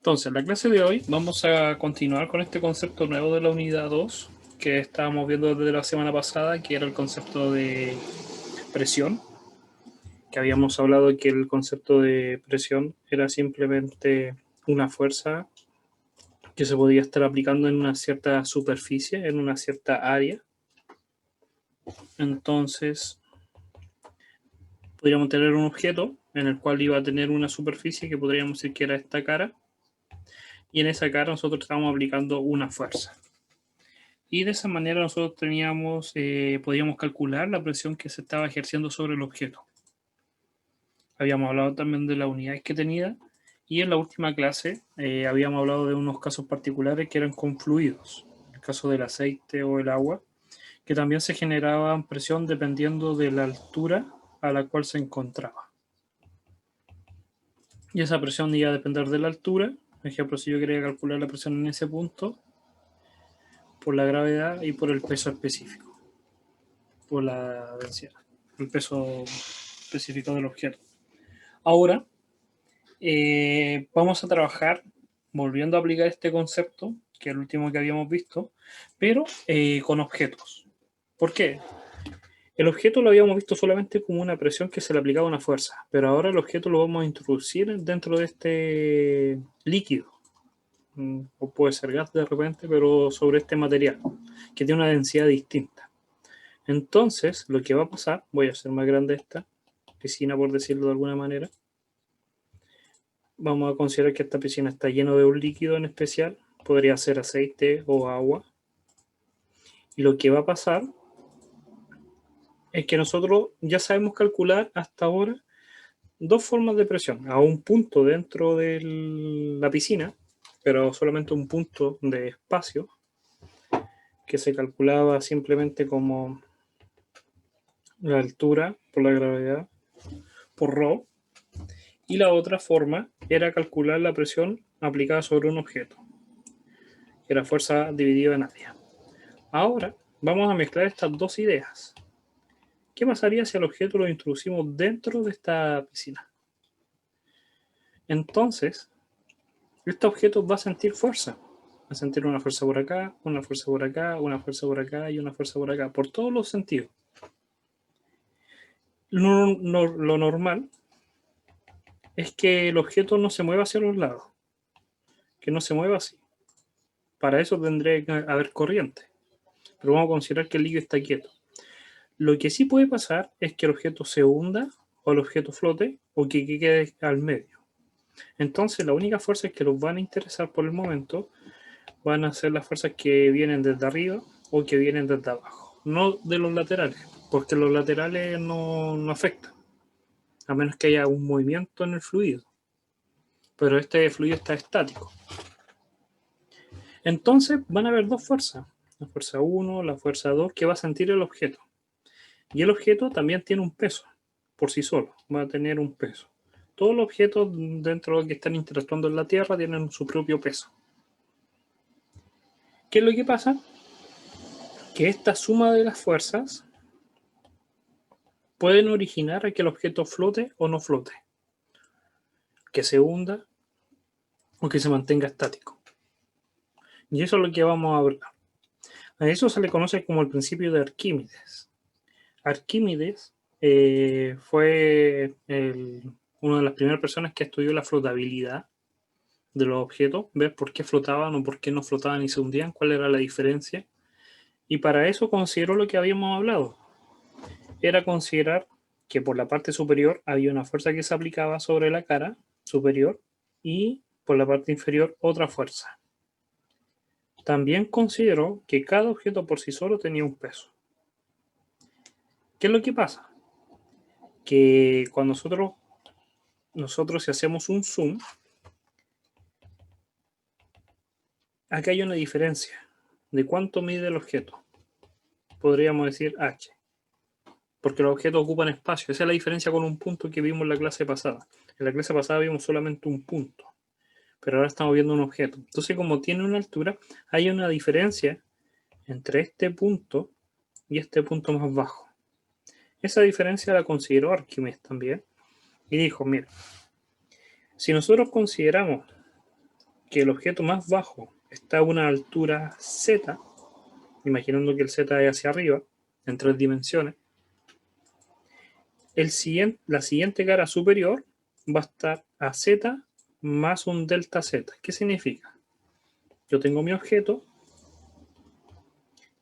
Entonces, en la clase de hoy vamos a continuar con este concepto nuevo de la unidad 2 que estábamos viendo desde la semana pasada, que era el concepto de presión, que habíamos hablado que el concepto de presión era simplemente una fuerza que se podía estar aplicando en una cierta superficie, en una cierta área. Entonces, podríamos tener un objeto en el cual iba a tener una superficie que podríamos decir que era esta cara, y en esa cara nosotros estábamos aplicando una fuerza. Y de esa manera nosotros podíamos calcular la presión que se estaba ejerciendo sobre el objeto. Habíamos hablado también de las unidades que tenía, y en la última clase habíamos hablado de unos casos particulares que eran con fluidos, el caso del aceite o el agua, que también se generaba presión dependiendo de la altura a la cual se encontraba. Y esa presión iba a depender de la altura. Por ejemplo, si yo quería calcular la presión en ese punto, por la gravedad y por el peso específico, por la densidad, el peso específico del objeto. Ahora vamos a trabajar volviendo a aplicar este concepto, que es el último que habíamos visto, pero con objetos. ¿Por qué? El objeto lo habíamos visto solamente como una presión que se le aplicaba una fuerza, pero ahora el objeto lo vamos a introducir dentro de este líquido, o puede ser gas de repente, pero sobre este material, que tiene una densidad distinta. Entonces, lo que va a pasar, voy a hacer más grande esta piscina, por decirlo de alguna manera. Vamos a considerar que esta piscina está llena de un líquido en especial, podría ser aceite o agua. Y lo que va a pasar es que nosotros ya sabemos calcular hasta ahora dos formas de presión. A un punto dentro de la piscina, pero solamente un punto de espacio, que se calculaba simplemente como la altura por la gravedad por ρ. Y la otra forma era calcular la presión aplicada sobre un objeto, que era fuerza dividida en área. Ahora vamos a mezclar estas dos ideas. ¿Qué pasaría si al objeto lo introducimos dentro de esta piscina? Entonces, este objeto va a sentir fuerza. Va a sentir una fuerza por acá, una fuerza por acá, una fuerza por acá y una fuerza por acá, por todos los sentidos. Lo normal es que el objeto no se mueva hacia los lados, que no se mueva así. Para eso tendría que haber corriente, pero vamos a considerar que el líquido está quieto. Lo que sí puede pasar es que el objeto se hunda o el objeto flote o que quede al medio. Entonces, las únicas fuerzas que los van a interesar por el momento van a ser las fuerzas que vienen desde arriba o que vienen desde abajo, no de los laterales, porque los laterales no afectan, a menos que haya un movimiento en el fluido. Pero este fluido está estático. Entonces, van a haber dos fuerzas, la fuerza 1, la fuerza 2, que va a sentir el objeto. Y el objeto también tiene un peso, por sí solo, va a tener un peso. Todos los objetos dentro de los que están interactuando en la Tierra tienen su propio peso. ¿Qué es lo que pasa? Que esta suma de las fuerzas pueden originar a que el objeto flote o no flote, que se hunda o que se mantenga estático. Y eso es lo que vamos a hablar. A eso se le conoce como el principio de Arquímedes. Arquímedes fue una de las primeras personas que estudió la flotabilidad de los objetos, ver por qué flotaban o por qué no flotaban y se hundían, cuál era la diferencia. Y para eso consideró lo que habíamos hablado. Era considerar que por la parte superior había una fuerza que se aplicaba sobre la cara superior y por la parte inferior otra fuerza. También consideró que cada objeto por sí solo tenía un peso. ¿Qué es lo que pasa? Que cuando nosotros si hacemos un zoom, acá hay una diferencia de cuánto mide el objeto. Podríamos decir h, porque los objetos ocupan espacio. Esa es la diferencia con un punto que vimos en la clase pasada. En la clase pasada vimos solamente un punto, pero ahora estamos viendo un objeto. Entonces, como tiene una altura, hay una diferencia entre este punto y este punto más bajo. Esa diferencia la consideró Arquímedes también y dijo, mira, si nosotros consideramos que el objeto más bajo está a una altura z, imaginando que el z es hacia arriba, en 3 dimensiones, la siguiente cara superior va a estar a z más un delta z. ¿Qué significa? Yo tengo mi objeto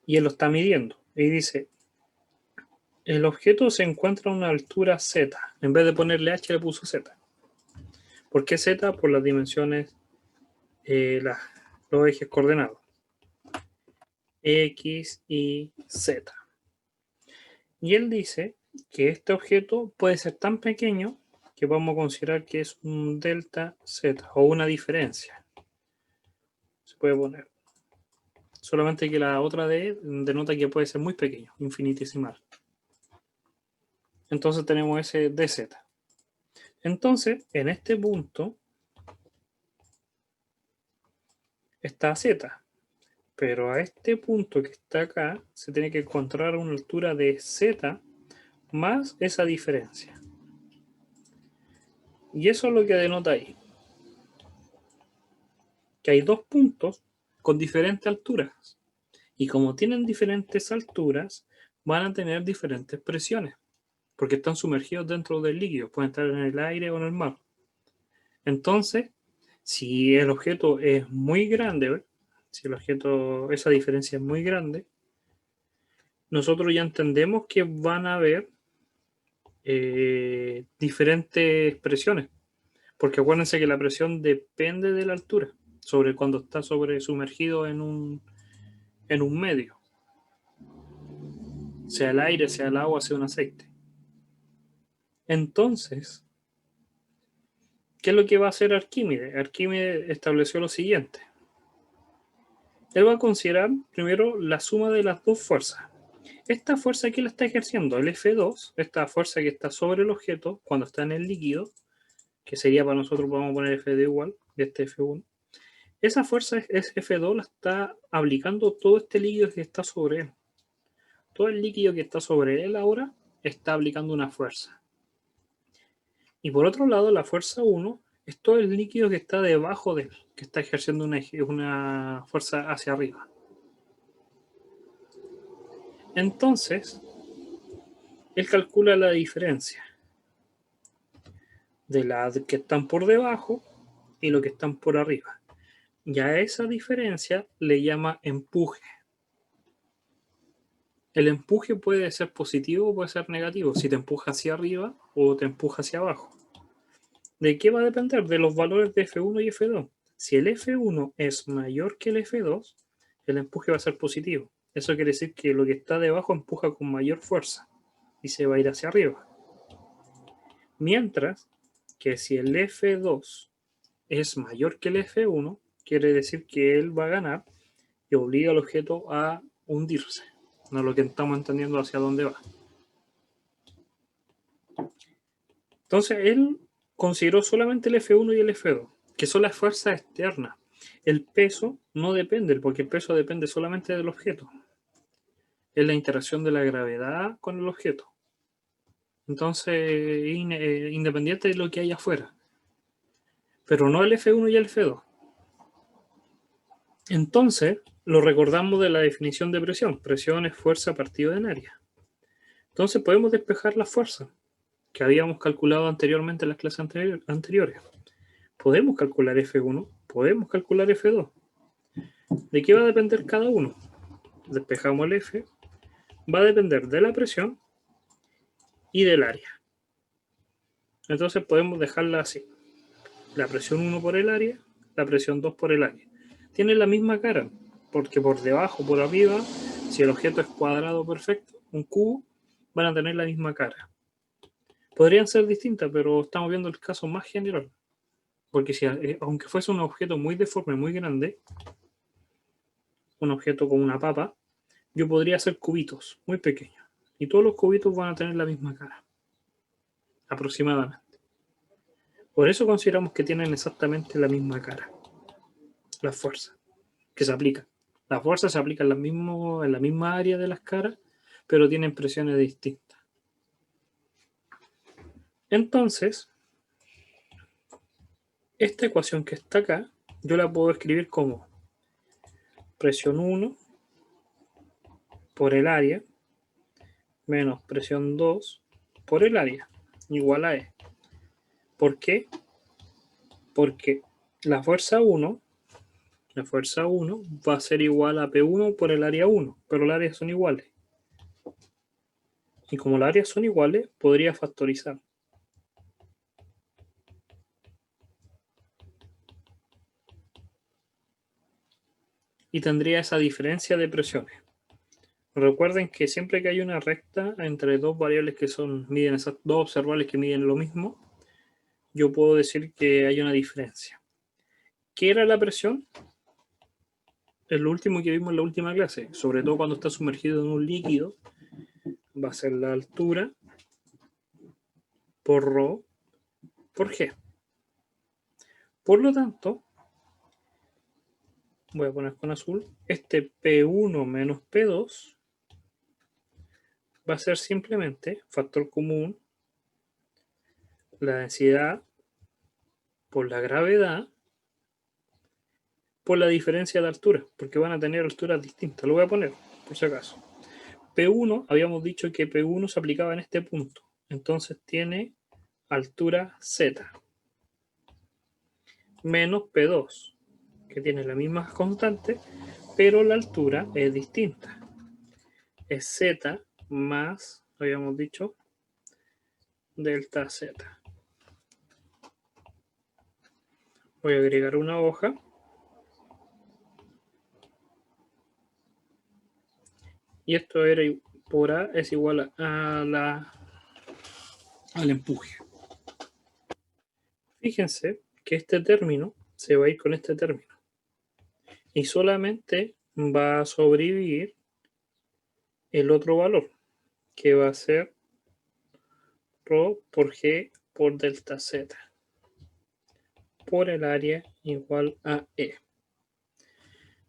y él lo está midiendo. Y dice, el objeto se encuentra a una altura z. En vez de ponerle h, le puso z. ¿Por qué z? Por las dimensiones, los ejes coordenados. X, Y, Z. Y él dice que este objeto puede ser tan pequeño que vamos a considerar que es un delta Z o una diferencia. Se puede poner. Solamente que la otra D denota que puede ser muy pequeño, infinitesimal. Entonces tenemos ese dz. Entonces, en este punto está Z. Pero a este punto que está acá se tiene que encontrar una altura de Z más esa diferencia. Y eso es lo que denota ahí. Que hay dos puntos con diferentes alturas. Y como tienen diferentes alturas, van a tener diferentes presiones. Porque están sumergidos dentro del líquido. Pueden estar en el aire o en el mar. Entonces, si el objeto es muy grande, si el objeto, esa diferencia es muy grande, nosotros ya entendemos que van a haber diferentes presiones. Porque acuérdense que la presión depende de la altura, sobre cuando está sumergido en un medio, sea el aire, sea el agua, sea un aceite. Entonces, ¿qué es lo que va a hacer Arquímedes? Arquímedes estableció lo siguiente. Él va a considerar primero la suma de las dos fuerzas. Esta fuerza que él está ejerciendo, el F2, esta fuerza que está sobre el objeto cuando está en el líquido, que sería para nosotros, vamos a poner F2 igual, de este F1. Esa fuerza es F2 la está aplicando todo este líquido que está sobre él. Todo el líquido que está sobre él ahora está aplicando una fuerza. Y por otro lado, la fuerza 1 es todo el líquido que está debajo de él, que está ejerciendo una fuerza hacia arriba. Entonces, él calcula la diferencia de las que están por debajo y lo que están por arriba. Y a esa diferencia le llama empuje. El empuje puede ser positivo o puede ser negativo, si te empuja hacia arriba o te empuja hacia abajo. ¿De qué va a depender? De los valores de F1 y F2. Si el F1 es mayor que el F2, el empuje va a ser positivo. Eso quiere decir que lo que está debajo empuja con mayor fuerza y se va a ir hacia arriba. Mientras que si el F2 es mayor que el F1, quiere decir que él va a ganar y obliga al objeto a hundirse. No es lo que estamos entendiendo hacia dónde va. Entonces él consideró solamente el F1 y el F2, que son las fuerzas externas. El peso no depende, porque el peso depende solamente del objeto. Es la interacción de la gravedad con el objeto. Entonces, independiente de lo que hay afuera. Pero no el F1 y el F2. Entonces, lo recordamos de la definición de presión. Presión es fuerza partido en área. Entonces, podemos despejar la fuerza que habíamos calculado anteriormente en las clases anteriores. Podemos calcular F1, podemos calcular F2. ¿De qué va a depender cada uno? Despejamos el F. Va a depender de la presión y del área. Entonces podemos dejarla así. La presión 1 por el área, la presión 2 por el área. Tienen la misma cara, porque por debajo, por arriba, si el objeto es cuadrado perfecto, un cubo, van a tener la misma cara. Podrían ser distintas, pero estamos viendo el caso más general. Porque si, aunque fuese un objeto muy deforme, muy grande, un objeto como una papa, yo podría hacer cubitos muy pequeños. Y todos los cubitos van a tener la misma cara, aproximadamente. Por eso consideramos que tienen exactamente la misma cara, las fuerzas que se aplican. Las fuerzas se aplican en la misma área de las caras, pero tienen presiones distintas. Entonces, esta ecuación que está acá yo la puedo escribir como presión 1 por el área menos presión 2 por el área igual a E. ¿Por qué? Porque la fuerza 1 va a ser igual a P1 por el área 1, pero las áreas son iguales. Y como las áreas son iguales, podría factorizar. Y tendría esa diferencia de presiones. Recuerden que siempre que hay una recta entre dos variables que miden esas dos observables que miden lo mismo, yo puedo decir que hay una diferencia. ¿Qué era la presión? Es lo último que vimos en la última clase, sobre todo cuando está sumergido en un líquido, va a ser la altura por ρ por g. Por lo tanto, voy a poner con azul, este P1 menos P2 va a ser simplemente factor común, la densidad por la gravedad por la diferencia de altura, porque van a tener alturas distintas. Lo voy a poner, por si acaso. P1, habíamos dicho que P1 se aplicaba en este punto, entonces tiene altura Z, menos P2, que tiene la misma constante, pero la altura es distinta. Es Z más, habíamos dicho, delta Z. Voy a agregar una hoja. Y esto era por A es igual al empuje. Fíjense que este término se va a ir con este término. Y solamente va a sobrevivir el otro valor, que va a ser ρ por g por delta z por el área igual a E.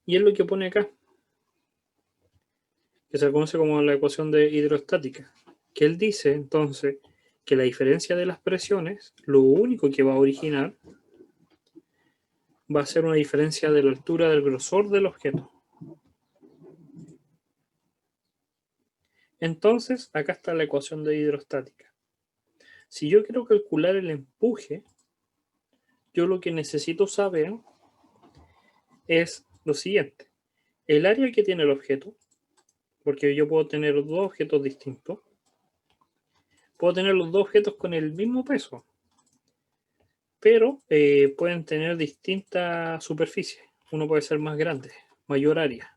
Y es lo que pone acá, que se conoce como la ecuación de hidrostática, que él dice entonces que la diferencia de las presiones, lo único que va a originar va a ser una diferencia de la altura del grosor del objeto. Entonces, acá está la ecuación de hidrostática. Si yo quiero calcular el empuje, yo lo que necesito saber es lo siguiente. El área que tiene el objeto, porque yo puedo tener dos objetos distintos, puedo tener los dos objetos con el mismo peso, pero pueden tener distintas superficies. Uno puede ser más grande, mayor área.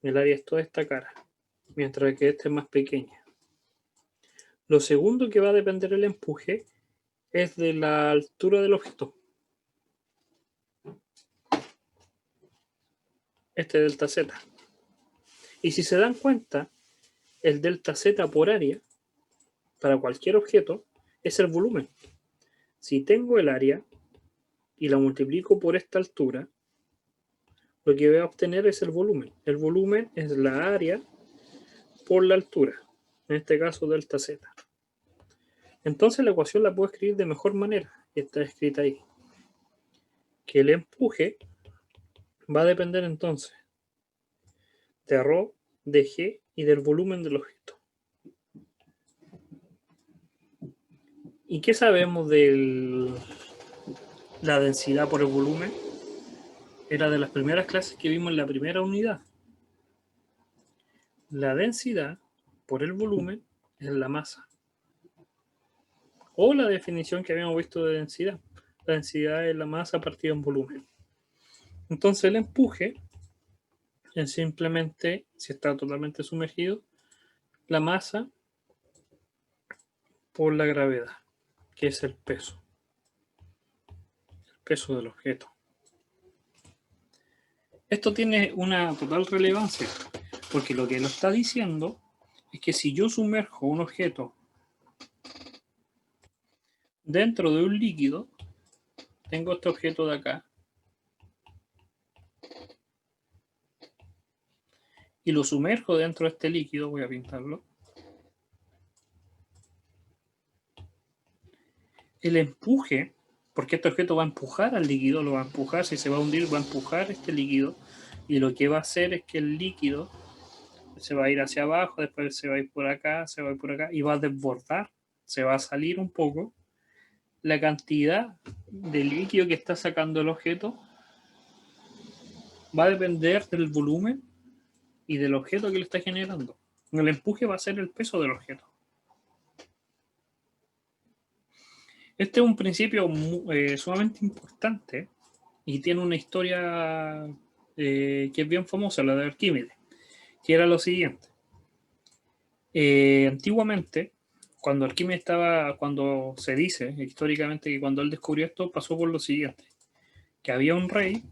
El área es toda esta cara, mientras que este es más pequeña. Lo segundo que va a depender del empuje es de la altura del objeto. Este delta Z. Y si se dan cuenta, el delta Z por área, para cualquier objeto, es el volumen. Si tengo el área y la multiplico por esta altura, lo que voy a obtener es el volumen. El volumen es la área por la altura, en este caso delta Z. Entonces la ecuación la puedo escribir de mejor manera, y está escrita ahí. Que el empuje va a depender entonces de ρ, de g y del volumen del objeto. ¿Y qué sabemos de la densidad por el volumen? Era de las primeras clases que vimos en la primera unidad. La densidad por el volumen es la masa. O la definición que habíamos visto de densidad. La densidad es la masa partida en volumen. Entonces el empuje es simplemente, si está totalmente sumergido, la masa por la gravedad, que es el peso. El peso del objeto. Esto tiene una total relevancia, porque lo que lo está diciendo es que si yo sumerjo un objeto dentro de un líquido, tengo este objeto de acá, y lo sumerjo dentro de este líquido, voy a pintarlo, el empuje porque este objeto va a empujar al líquido, lo va a empujar, si se va a hundir, va a empujar este líquido, y lo que va a hacer es que el líquido se va a ir hacia abajo, después se va a ir por acá, se va a ir por acá, y va a desbordar, se va a salir un poco. La cantidad de líquido que está sacando el objeto va a depender del volumen y del objeto que le está generando. El empuje va a ser el peso del objeto. Este es un principio sumamente importante y tiene una historia que es bien famosa, la de Arquímedes, que era lo siguiente. Antiguamente, cuando Arquímedes cuando se dice históricamente que cuando él descubrió esto, pasó por lo siguiente, que había un rey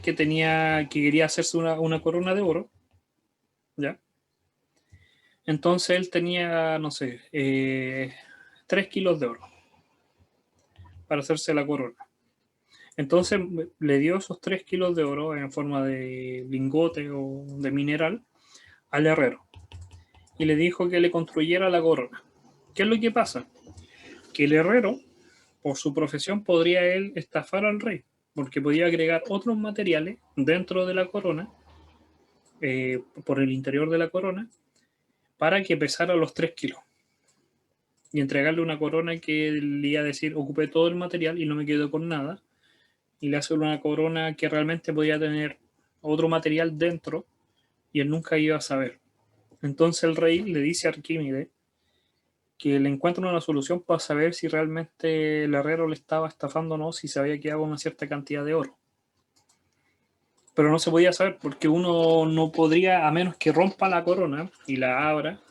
que quería hacerse una corona de oro, ¿ya? Entonces él tenía, no sé, 3 kilos de oro para hacerse la corona. Entonces le dio esos 3 kilos de oro en forma de lingote o de mineral al herrero y le dijo que le construyera la corona. ¿Qué es lo que pasa? Que el herrero, por su profesión, podría él estafar al rey, porque podía agregar otros materiales dentro de la corona, por el interior de la corona, para que pesara los 3 kilos. Y entregarle una corona que le iba a decir, ocupé todo el material y no me quedo con nada. Y le hace una corona que realmente podía tener otro material dentro y él nunca iba a saber. Entonces el rey le dice a Arquímedes que le encuentra una solución para saber si realmente el herrero le estaba estafando o no, si se había quedado una cierta cantidad de oro. Pero no se podía saber porque uno no podría, a menos que rompa la corona y la abra,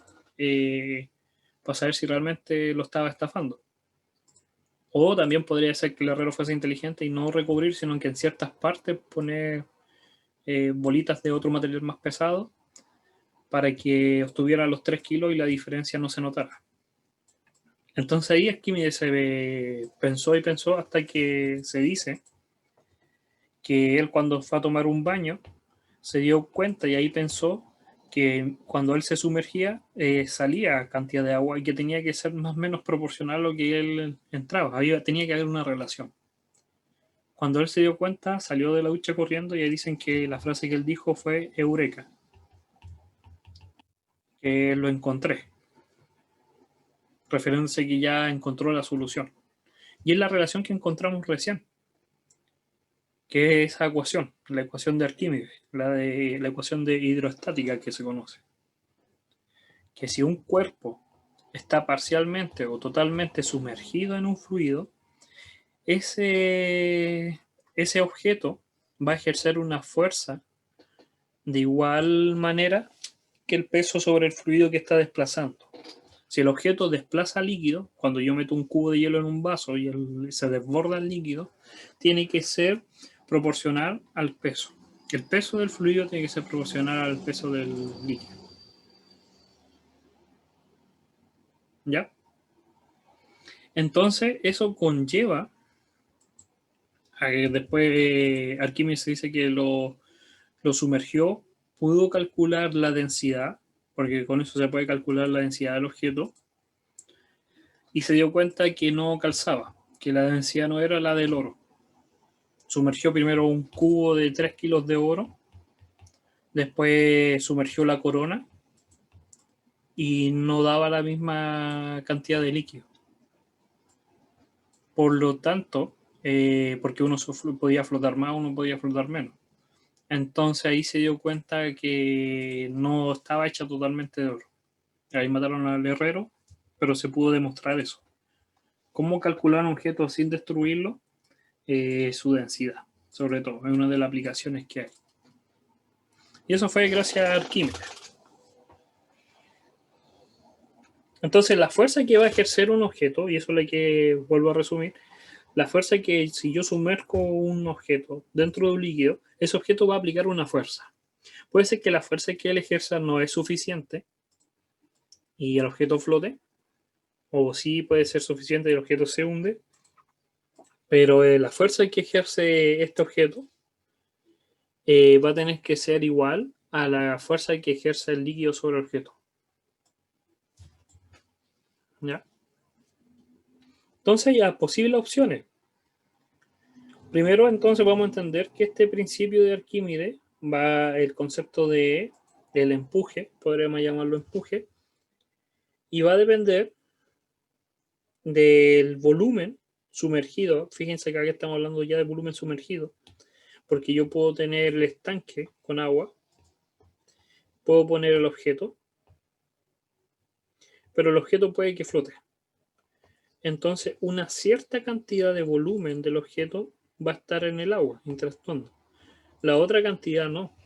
para saber si realmente lo estaba estafando. O también podría ser que el herrero fuese inteligente y no recubrir, sino que en ciertas partes poner bolitas de otro material más pesado para que obtuviera los 3 kilos y la diferencia no se notara. Entonces ahí Arquímedes pensó y pensó hasta que se dice que él cuando fue a tomar un baño se dio cuenta y ahí pensó que cuando él se sumergía salía cantidad de agua y que tenía que ser más o menos proporcional a lo que él entraba. Tenía que haber una relación. Cuando él se dio cuenta, salió de la ducha corriendo y ahí dicen que la frase que él dijo fue Eureka, que lo encontré, refiriéndose que ya encontró la solución. Y es la relación que encontramos recién, que es esa ecuación, la ecuación de Arquímedes, la ecuación de hidroestática que se conoce. Que si un cuerpo está parcialmente o totalmente sumergido en un fluido, ese objeto va a ejercer una fuerza de igual manera que el peso sobre el fluido que está desplazando. Si el objeto desplaza líquido, cuando yo meto un cubo de hielo en un vaso y se desborda el líquido, tiene que ser proporcional al peso. El peso del fluido tiene que ser proporcional al peso del líquido. ¿Ya? Entonces, eso conlleva a que después Arquímedes dice que lo sumergió, pudo calcular la densidad, porque con eso se puede calcular la densidad del objeto, y se dio cuenta que no calzaba, que la densidad no era la del oro. Sumergió primero un cubo de 3 kilos de oro, después sumergió la corona y no daba la misma cantidad de líquido. Por lo tanto, porque uno podía flotar más, uno podía flotar menos. Entonces ahí se dio cuenta que no estaba hecha totalmente de oro. Ahí mataron al herrero, pero se pudo demostrar eso. ¿Cómo calcular un objeto sin destruirlo? Su densidad, sobre todo, es una de las aplicaciones que hay. Y eso fue gracias a Arquímedes. Entonces, la fuerza que va a ejercer un objeto, y eso es lo que vuelvo a resumir, la fuerza que si yo sumerjo un objeto dentro de un líquido, ese objeto va a aplicar una fuerza. Puede ser que la fuerza que él ejerza no es suficiente y el objeto flote, o sí puede ser suficiente y el objeto se hunde, pero la fuerza que ejerce este objeto va a tener que ser igual a la fuerza que ejerce el líquido sobre el objeto. ¿Ya? Entonces hay posibles opciones. Primero, entonces, vamos a entender que este principio de Arquímedes va el concepto del empuje, podríamos llamarlo empuje, y va a depender del volumen sumergido. Fíjense que acá estamos hablando ya de volumen sumergido, porque yo puedo tener el estanque con agua, puedo poner el objeto, pero el objeto puede que flote. Entonces, una cierta cantidad de volumen del objeto va a estar en el agua, interactuando. La otra cantidad no.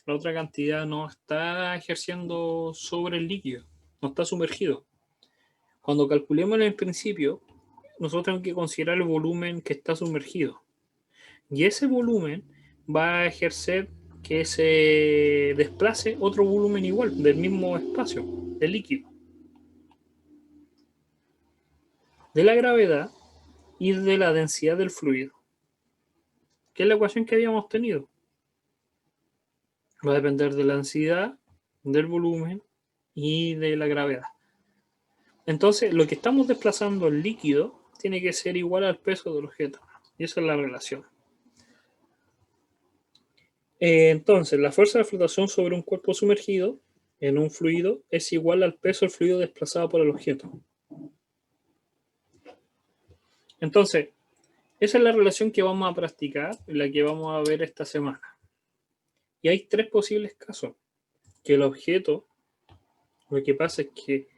La otra cantidad no está ejerciendo sobre el líquido, no está sumergido. Cuando calculemos en el principio, nosotros tenemos que considerar el volumen que está sumergido. Y ese volumen va a ejercer que se desplace otro volumen igual, del mismo espacio, del líquido, de la gravedad y de la densidad del fluido, que es la ecuación que habíamos tenido. Va a depender de la densidad, del volumen y de la gravedad. Entonces, lo que estamos desplazando el líquido tiene que ser igual al peso del objeto. Y esa es la relación. Entonces, la fuerza de flotación sobre un cuerpo sumergido en un fluido es igual al peso del fluido desplazado por el objeto. Entonces, esa es la relación que vamos a practicar, la que vamos a ver esta semana. Y hay tres posibles casos. Que el objeto, lo que pasa es que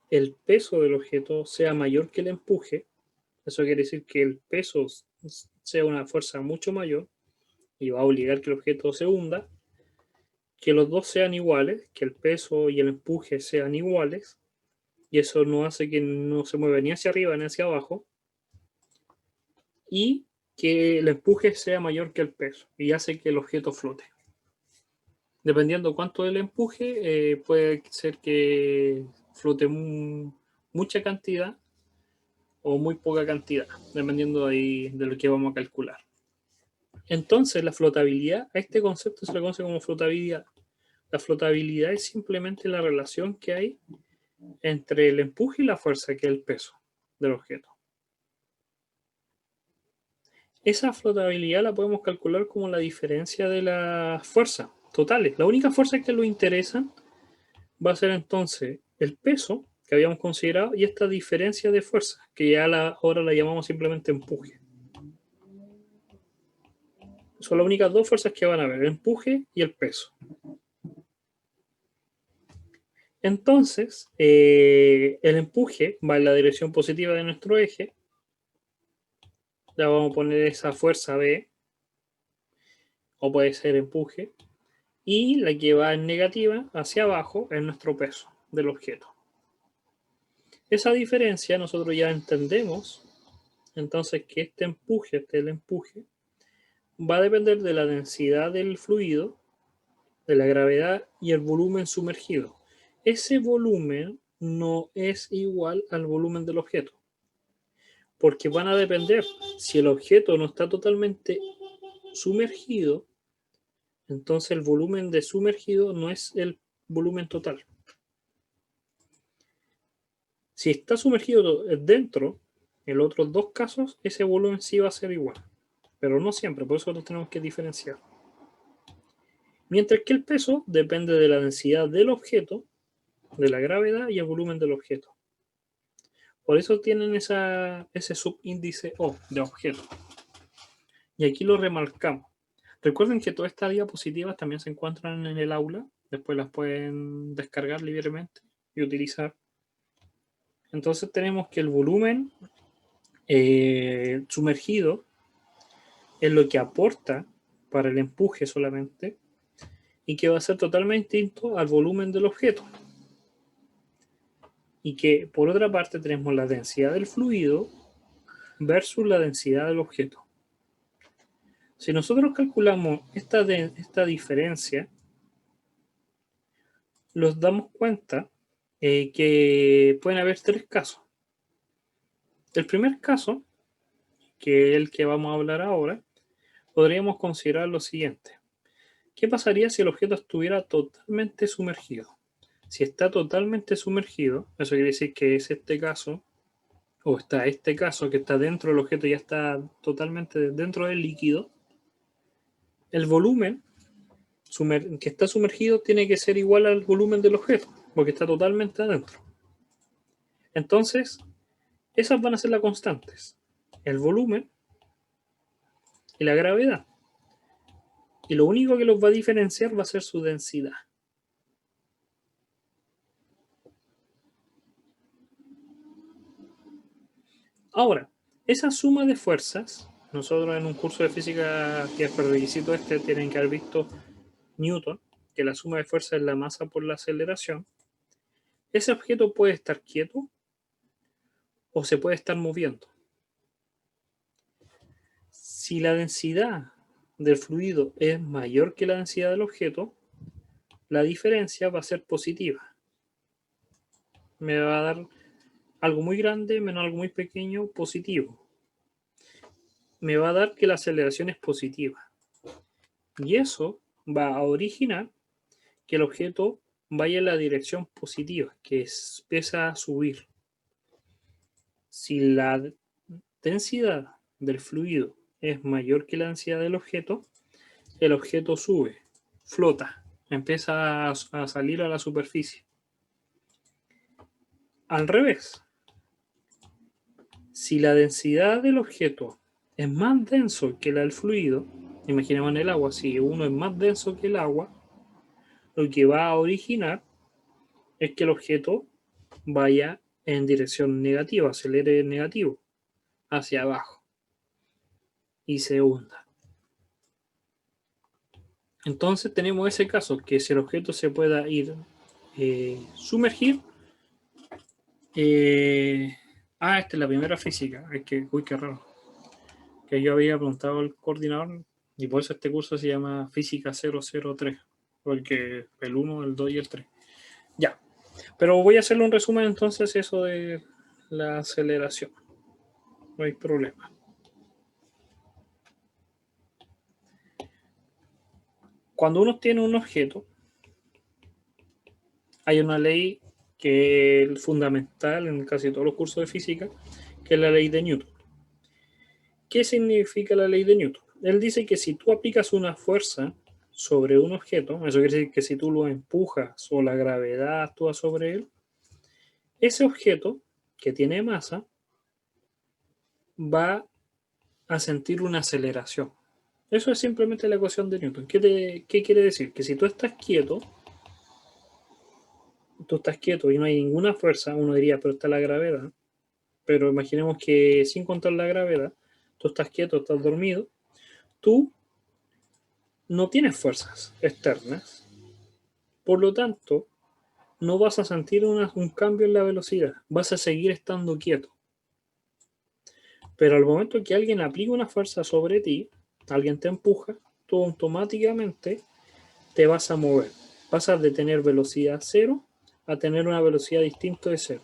el peso del objeto sea mayor que el empuje. Eso quiere decir que el peso sea una fuerza mucho mayor y va a obligar que el objeto se hunda. Que los dos sean iguales, que el peso y el empuje sean iguales, y eso no hace que no se mueva ni hacia arriba ni hacia abajo, y que el empuje sea mayor que el peso y hace que el objeto flote. Dependiendo cuánto del empuje, puede ser que flote mucha cantidad o muy poca cantidad, dependiendo de lo que vamos a calcular. Entonces, la flotabilidad, a este concepto se le conoce como flotabilidad. La flotabilidad es simplemente la relación que hay entre el empuje y la fuerza, que es el peso del objeto. Esa flotabilidad la podemos calcular como la diferencia de las fuerzas totales. La única fuerza que nos interesa va a ser entonces el peso que habíamos considerado y esta diferencia de fuerza, que ya ahora la llamamos simplemente empuje. Son las únicas dos fuerzas que van a haber, el empuje y el peso. Entonces, el empuje va en la dirección positiva de nuestro eje. Ya vamos a poner esa fuerza B, o puede ser empuje, y la que va en negativa hacia abajo es nuestro peso del objeto. Esa diferencia nosotros ya entendemos entonces que el empuje, va a depender de la densidad del fluido, de la gravedad y el volumen sumergido. Ese volumen no es igual al volumen del objeto, porque van a depender. Si el objeto no está totalmente sumergido, entonces el volumen de sumergido no es el volumen total. Si está sumergido dentro, en los otros dos casos, ese volumen sí va a ser igual, pero no siempre, por eso lo tenemos que diferenciar. Mientras que el peso depende de la densidad del objeto, de la gravedad y el volumen del objeto. Por eso tienen ese subíndice O de objeto. Y aquí lo remarcamos. Recuerden que todas estas diapositivas también se encuentran en el aula. Después las pueden descargar libremente y utilizar. Entonces tenemos que el volumen sumergido es lo que aporta para el empuje solamente y que va a ser totalmente distinto al volumen del objeto. Y que por otra parte tenemos la densidad del fluido versus la densidad del objeto. Si nosotros calculamos esta diferencia, nos damos cuenta que pueden haber tres casos. El primer caso, que es el que vamos a hablar ahora, podríamos considerar lo siguiente. ¿Qué pasaría si el objeto estuviera totalmente sumergido? Si está totalmente sumergido, eso quiere decir que es este caso, o está este caso que está dentro del objeto, ya está totalmente dentro del líquido, el volumen que está sumergido tiene que ser igual al volumen del objeto, porque está totalmente adentro. Entonces, esas van a ser las constantes: el volumen y la gravedad. Y lo único que los va a diferenciar va a ser su densidad. Ahora, esa suma de fuerzas, nosotros en un curso de física que es prerequisito tienen que haber visto Newton, que la suma de fuerzas es la masa por la aceleración. Ese objeto puede estar quieto o se puede estar moviendo. Si la densidad del fluido es mayor que la densidad del objeto, la diferencia va a ser positiva. Me va a dar algo muy grande menos algo muy pequeño positivo. Me va a dar que la aceleración es positiva. Y eso va a originar que el objeto vaya en la dirección positiva, que empieza a subir. Si la densidad del fluido es mayor que la densidad del objeto, el objeto sube, flota, empieza a salir a la superficie. Al revés, si la densidad del objeto es más denso que la del fluido, imaginemos en el agua, si uno es más denso que el agua, lo que va a originar es que el objeto vaya en dirección negativa, acelere negativo, hacia abajo, y se hunda. Entonces tenemos ese caso, que si el objeto se pueda ir sumergir. Esta es la primera física. Es que, uy, qué raro. Que yo había preguntado al coordinador y por eso este curso se llama Física 003. Porque el 1, el 2 y el 3. Ya. Pero voy a hacerle un resumen entonces eso de la aceleración. No hay problema. Cuando uno tiene un objeto, hay una ley que es fundamental en casi todos los cursos de física, que es la ley de Newton. ¿Qué significa la ley de Newton? Él dice que si tú aplicas una fuerza sobre un objeto, eso quiere decir que si tú lo empujas o la gravedad actúa sobre él, ese objeto que tiene masa va a sentir una aceleración. Eso es simplemente la ecuación de Newton. ¿Qué quiere decir? Que si tú estás quieto y no hay ninguna fuerza, uno diría, pero está la gravedad. Pero imaginemos que sin contar la gravedad, tú estás quieto, estás dormido, tú no tienes fuerzas externas, por lo tanto, no vas a sentir un cambio en la velocidad, vas a seguir estando quieto. Pero al momento que alguien aplica una fuerza sobre ti, alguien te empuja, tú automáticamente te vas a mover. Pasas de tener velocidad cero a tener una velocidad distinta de cero.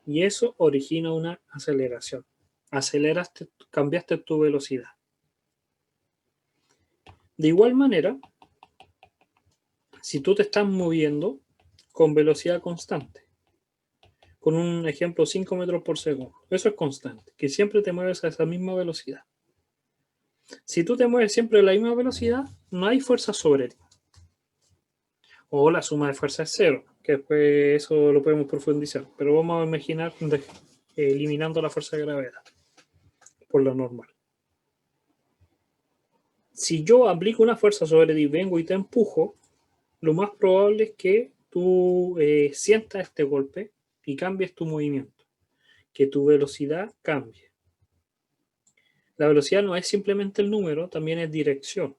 Y eso origina una aceleración. Aceleraste, cambiaste tu velocidad. De igual manera, si tú te estás moviendo con velocidad constante, con un ejemplo 5 metros por segundo, eso es constante, que siempre te mueves a esa misma velocidad. Si tú te mueves siempre a la misma velocidad, no hay fuerza sobre ti. O la suma de fuerza es cero, que después eso lo podemos profundizar. Pero vamos a imaginar eliminando la fuerza de gravedad por lo normal. Si yo aplico una fuerza sobre ti, vengo y te empujo, lo más probable es que tú sientas este golpe y cambies tu movimiento, que tu velocidad cambie. La velocidad no es simplemente el número, también es dirección.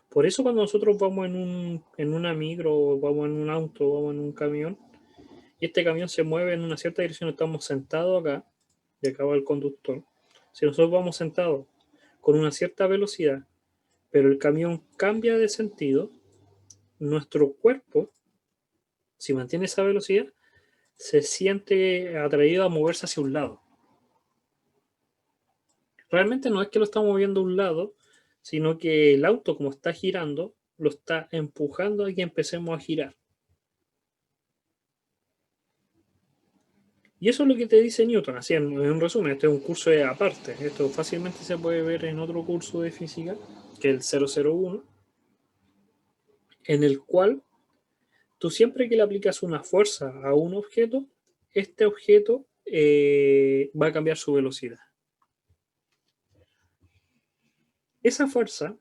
Por eso cuando nosotros vamos en una micro, vamos en un auto, vamos en un camión, y este camión se mueve en una cierta dirección, estamos sentados acá, y acá va el conductor. Si nosotros vamos sentados con una cierta velocidad, pero el camión cambia de sentido, nuestro cuerpo, si mantiene esa velocidad, se siente atraído a moverse hacia un lado. Realmente no es que lo estamos moviendo a un lado, sino que el auto, como está girando, lo está empujando a que empecemos a girar. Y eso es lo que te dice Newton, así en un resumen. Este es un curso aparte. Esto fácilmente se puede ver en otro curso de física, que es el 001, en el cual tú siempre que le aplicas una fuerza a un objeto, este objeto va a cambiar su velocidad. Esa fuerza,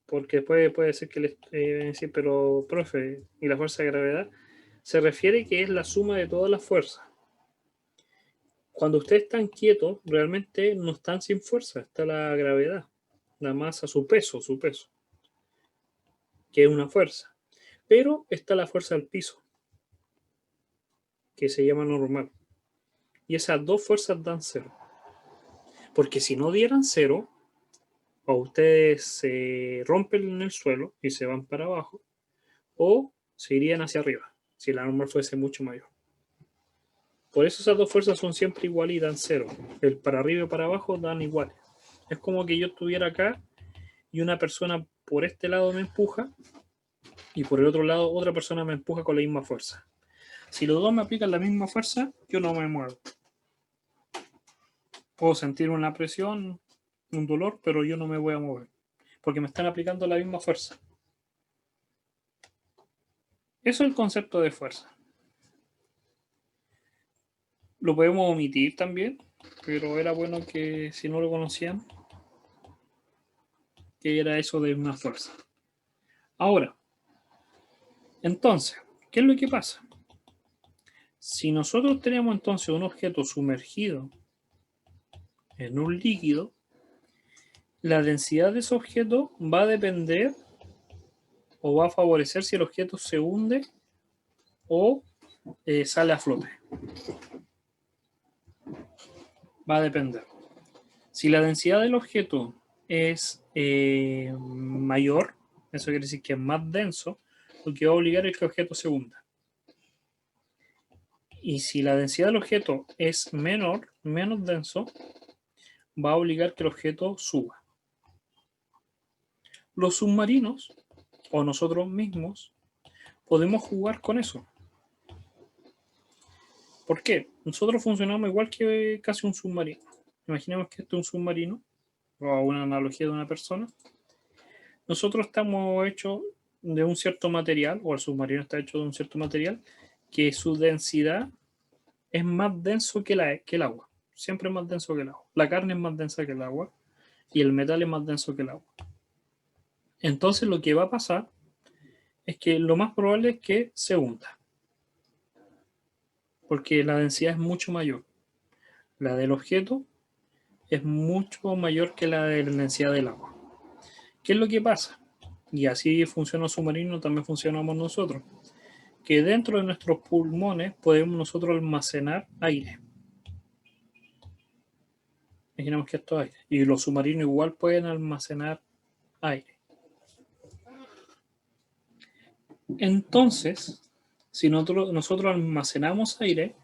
porque puede ser que le decir, pero profe, ¿y la fuerza de gravedad? Se refiere que es la suma de todas las fuerzas. Cuando ustedes están quietos, realmente no están sin fuerza, está la gravedad, la masa, su peso, que es una fuerza. Pero está la fuerza del piso, que se llama normal. Y esas dos fuerzas dan cero. Porque si no dieran cero, o ustedes se rompen en el suelo y se van para abajo, o se irían hacia arriba, si la normal fuese mucho mayor. Por eso esas dos fuerzas son siempre iguales y dan cero. El para arriba y para abajo dan iguales. Es como que yo estuviera acá y una persona por este lado me empuja y por el otro lado otra persona me empuja con la misma fuerza. Si los dos me aplican la misma fuerza, yo no me muevo. Puedo sentir una presión, un dolor, pero yo no me voy a mover, porque me están aplicando la misma fuerza. Eso es el concepto de fuerza. Lo podemos omitir también, pero era bueno que si no lo conocían, que era eso de una fuerza. Ahora, entonces, ¿qué es lo que pasa? Si nosotros tenemos entonces un objeto sumergido en un líquido, la densidad de ese objeto va a depender o va a favorecer si el objeto se hunde o sale a flote. Va a depender. Si la densidad del objeto es mayor, eso quiere decir que es más denso, lo que va a obligar es que el objeto se hunda. Y si la densidad del objeto es menor, menos denso, va a obligar que el objeto suba. Los submarinos, o nosotros mismos, podemos jugar con eso. ¿Por qué? Nosotros funcionamos igual que casi un submarino. Imaginemos que esto es un submarino, o una analogía de una persona. Nosotros estamos hechos de un cierto material, o el submarino está hecho de un cierto material, que su densidad es más denso que el agua. Siempre es más denso que el agua. La carne es más densa que el agua y el metal es más denso que el agua. Entonces lo que va a pasar es que lo más probable es que se hunda, porque la densidad es mucho mayor. La del objeto es mucho mayor que la de la densidad del agua. ¿Qué es lo que pasa? Y así funciona el submarino, también funcionamos nosotros. Que dentro de nuestros pulmones podemos nosotros almacenar aire. Imaginemos que esto es aire. Y los submarinos igual pueden almacenar aire. Entonces, si nosotros almacenamos aire,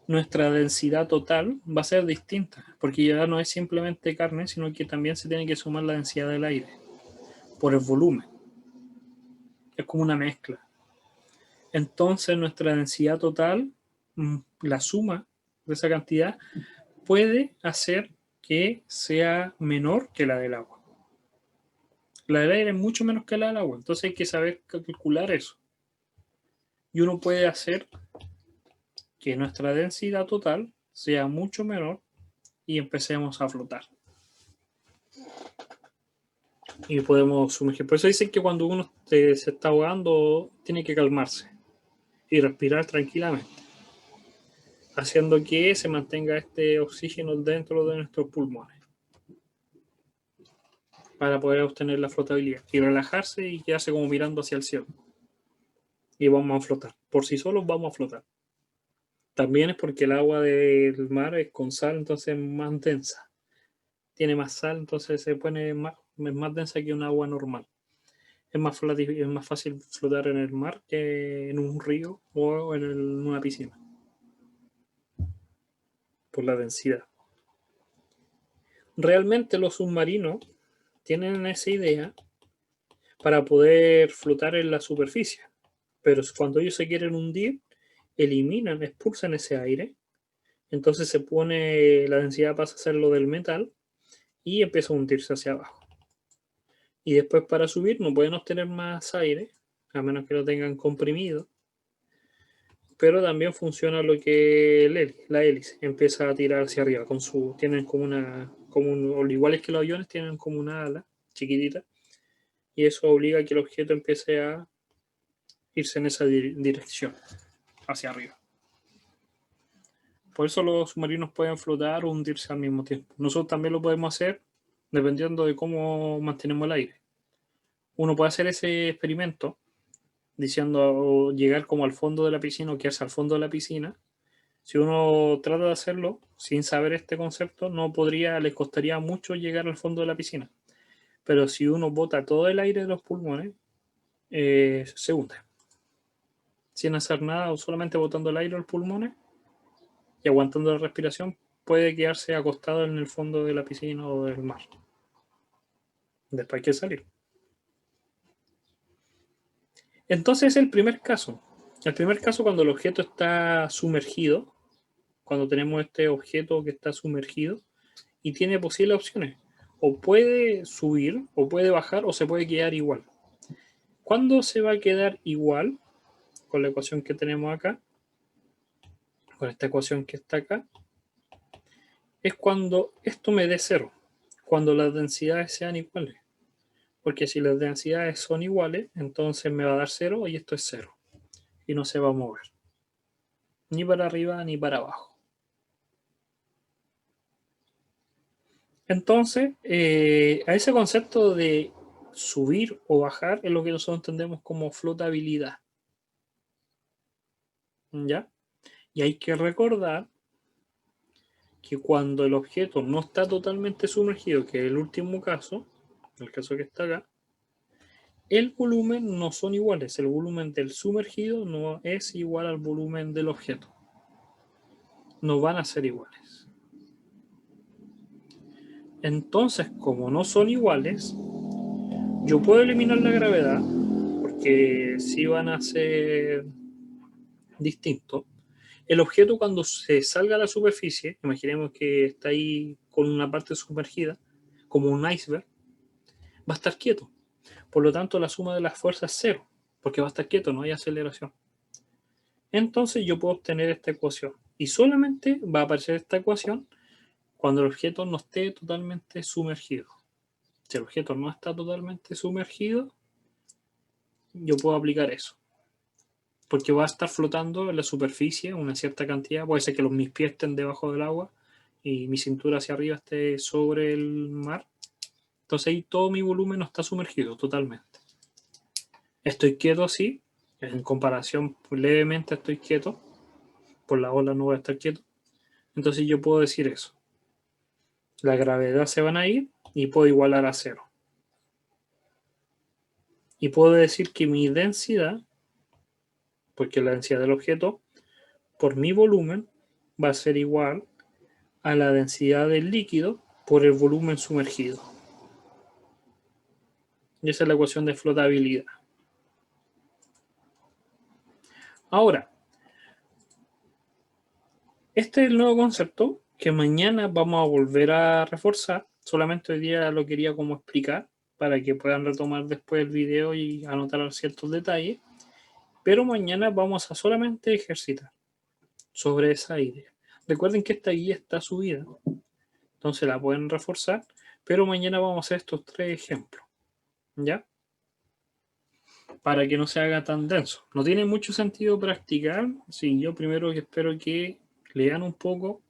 nuestra densidad total va a ser distinta, porque ya no es simplemente carne, sino que también se tiene que sumar la densidad del aire por el volumen. Es como una mezcla. Entonces, nuestra densidad total, la suma de esa cantidad, puede hacer que sea menor que la del agua. La del aire es mucho menos que la del agua, entonces hay que saber calcular eso. Y uno puede hacer que nuestra densidad total sea mucho menor y empecemos a flotar. Y podemos sumergir. Por eso dicen que cuando uno se está ahogando, tiene que calmarse y respirar tranquilamente, haciendo que se mantenga este oxígeno dentro de nuestros pulmones para poder obtener la flotabilidad y relajarse y quedarse como mirando hacia el cielo. Y vamos a flotar. Por sí solos vamos a flotar. También es porque el agua del mar es con sal, entonces es más densa. Tiene más sal, entonces se pone es más densa que un agua normal. Es más fácil flotar en el mar que en un río o en una piscina, por la densidad. Realmente los submarinos tienen esa idea para poder flotar en la superficie, pero cuando ellos se quieren hundir, expulsan ese aire Entonces se pone, la densidad pasa a ser lo del metal y empieza a hundirse hacia abajo. Y después para subir no pueden obtener más aire, a menos que lo tengan comprimido. Pero también funciona lo que la hélice empieza a tirar hacia arriba. Tienen como o iguales que los aviones, tienen como una ala chiquitita. Y eso obliga a que el objeto empiece a irse en esa dirección, hacia arriba. Por eso los submarinos pueden flotar o hundirse al mismo tiempo. Nosotros también lo podemos hacer dependiendo de cómo mantenemos el aire. Uno puede hacer ese experimento diciendo llegar como al fondo de la piscina o quedarse al fondo de la piscina. Si uno trata de hacerlo sin saber este concepto, les costaría mucho llegar al fondo de la piscina. Pero si uno bota todo el aire de los pulmones, se hunde. Sin hacer nada o solamente botando el aire de los pulmones y aguantando la respiración, puede quedarse acostado en el fondo de la piscina o del mar. Después hay que salir. Entonces, el primer caso. El primer caso cuando el objeto está sumergido, cuando tenemos este objeto que está sumergido y tiene posibles opciones. O puede subir, o puede bajar, o se puede quedar igual. ¿Cuándo se va a quedar igual? Con la ecuación que tenemos acá, con esta ecuación que está acá, es cuando esto me dé cero, cuando las densidades sean iguales. Porque si las densidades son iguales, entonces me va a dar cero y esto es cero. Y no se va a mover. Ni para arriba ni para abajo. Entonces, a ese concepto de subir o bajar es lo que nosotros entendemos como flotabilidad. ¿Ya? Y hay que recordar que cuando el objeto no está totalmente sumergido, que es el último caso, el caso que está acá, el volumen no son iguales. El volumen del sumergido no es igual al volumen del objeto. No van a ser iguales. Entonces, como no son iguales, yo puedo eliminar la gravedad, porque sí van a ser distintos. El objeto cuando se salga a la superficie, imaginemos que está ahí con una parte sumergida, como un iceberg, va a estar quieto. Por lo tanto, la suma de las fuerzas es cero, porque va a estar quieto, no hay aceleración. Entonces yo puedo obtener esta ecuación. Y solamente va a aparecer esta ecuación cuando el objeto no esté totalmente sumergido. Si el objeto no está totalmente sumergido, yo puedo aplicar eso. Porque va a estar flotando en la superficie una cierta cantidad. Puede ser que mis pies estén debajo del agua y mi cintura hacia arriba esté sobre el mar. Entonces ahí todo mi volumen no está sumergido totalmente. Estoy quieto, sí. En comparación, levemente estoy quieto. Por la ola no voy a estar quieto. Entonces yo puedo decir eso. La gravedad se van a ir y puedo igualar a cero. Y puedo decir que mi densidad, porque la densidad del objeto, por mi volumen, va a ser igual a la densidad del líquido por el volumen sumergido. Y esa es la ecuación de flotabilidad. Ahora, este es el nuevo concepto que mañana vamos a volver a reforzar. Solamente hoy día lo quería como explicar para que puedan retomar después el video y anotar ciertos detalles. Pero mañana vamos a solamente ejercitar sobre esa idea. Recuerden que esta guía está subida, entonces la pueden reforzar, pero mañana vamos a hacer estos 3 ejemplos, ¿ya? Para que no se haga tan denso. No tiene mucho sentido practicar, sí, yo primero espero que lean un poco,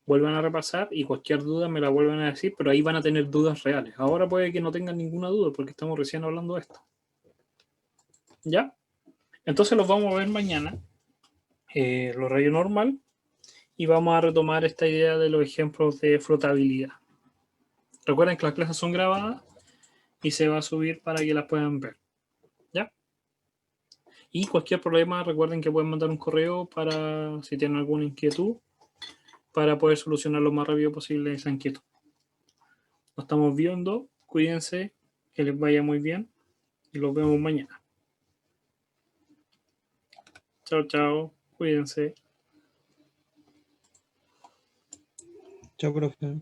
vuelvan a repasar y cualquier duda me la vuelvan a decir, pero ahí van a tener dudas reales. Ahora puede que no tengan ninguna duda porque estamos recién hablando de esto. ¿Ya? Entonces los vamos a ver mañana, lo rayo normal, y vamos a retomar esta idea de los ejemplos de flotabilidad. Recuerden que las clases son grabadas y se va a subir para que las puedan ver. ¿Ya? Y cualquier problema, recuerden que pueden mandar un correo para si tienen alguna inquietud para poder solucionar lo más rápido posible esa inquietud. Nos estamos viendo, cuídense, que les vaya muy bien y los vemos mañana. Chao, chao, cuídense. Chao, profe.